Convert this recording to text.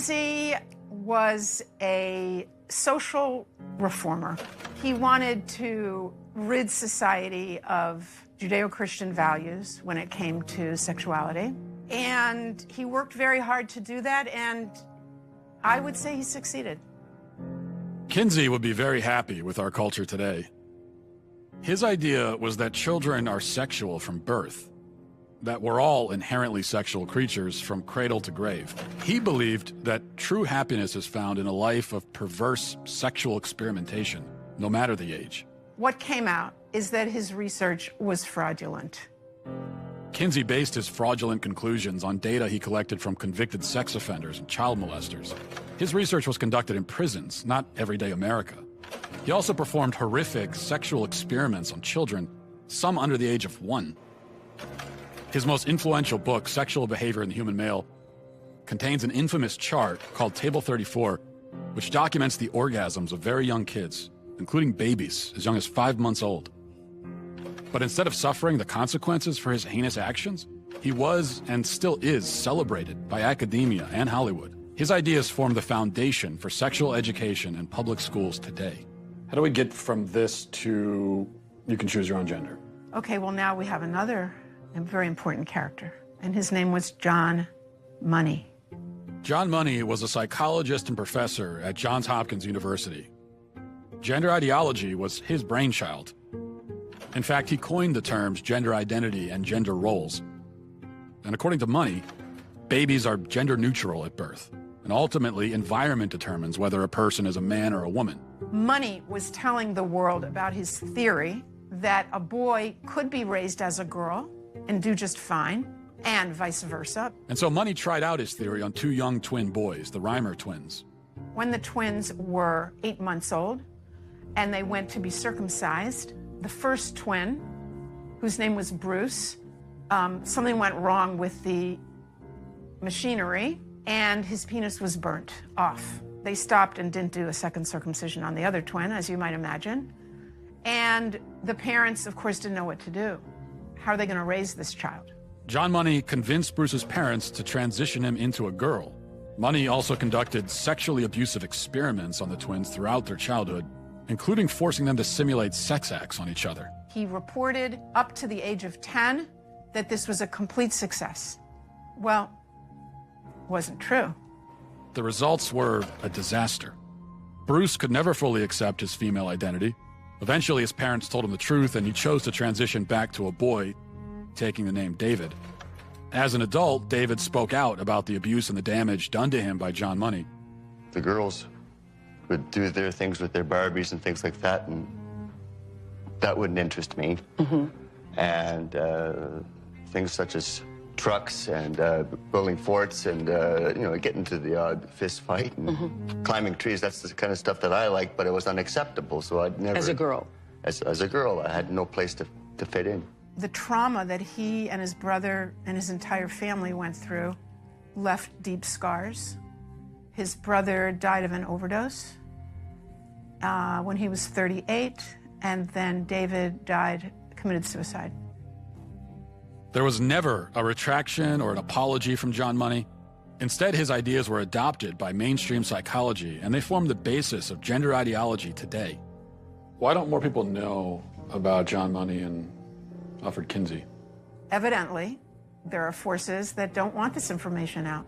Kinsey was a social reformer. He wanted to rid society of Judeo-Christian values when it came to sexuality. And he worked very hard to do that, and I would say he succeeded. Kinsey would be very happy with our culture today. His idea was that children are sexual from birth, that we're all inherently sexual creatures from cradle to grave. He believed that true happiness is found in a life of perverse sexual experimentation, no matter the age. What came out is that his research was fraudulent. Kinsey based his fraudulent conclusions on data he collected from convicted sex offenders and child molesters. His research was conducted in prisons, not everyday America. He also performed horrific sexual experiments on children, some under the age of 1. His most influential book, Sexual Behavior in the Human Male, contains an infamous chart called Table 34, which documents the orgasms of very young kids, including babies as young as 5 months old. But instead of suffering the consequences for his heinous actions, he was and still is celebrated by academia and Hollywood. His ideas form the foundation for sexual education in public schools today. How do we get from this to you can choose your own gender? Okay, well, now we have another very important character, and his name was John Money. John Money was a psychologist and professor at Johns Hopkins University. Gender ideology was his brainchild. In fact, he coined the terms gender identity and gender roles. And according to Money, babies are gender neutral at birth, and ultimately environment determines whether a person is a man or a woman. Money was telling the world about his theory that a boy could be raised as a girl and do just fine, and vice versa. And so Money tried out his theory on 2 young twin boys, the Reimer twins. When the twins were 8 months old and they went to be circumcised, the first twin, whose name was Bruce, something went wrong with the machinery and his penis was burnt off. They stopped and didn't do a second circumcision on the other twin, as you might imagine. And the parents, of course, didn't know what to do. How are they going to raise this child? John Money convinced Bruce's parents to transition him into a girl. Money also conducted sexually abusive experiments on the twins throughout their childhood, including forcing them to simulate sex acts on each other. He reported up to the age of 10 that this was a complete success. Well, wasn't true. The results were a disaster. Bruce could never fully accept his female identity. Eventually, his parents told him the truth, and he chose to transition back to a boy, taking the name David. As an adult, David spoke out about the abuse and the damage done to him by John Money. The girls would do their things with their Barbies and things like that, and that wouldn't interest me. And things such as trucks and building forts and, you know, getting to the odd fist fight and climbing trees. That's the kind of stuff that I like, but it was unacceptable, so I'd never... As a girl? As a girl, I had no place to fit in. The trauma that he and his brother and his entire family went through left deep scars. His brother died of an overdose when he was 38, and then David committed suicide. There was never a retraction or an apology from John Money. Instead, his ideas were adopted by mainstream psychology, and they form the basis of gender ideology today. Why don't more people know about John Money and Alfred Kinsey? Evidently, there are forces that don't want this information out.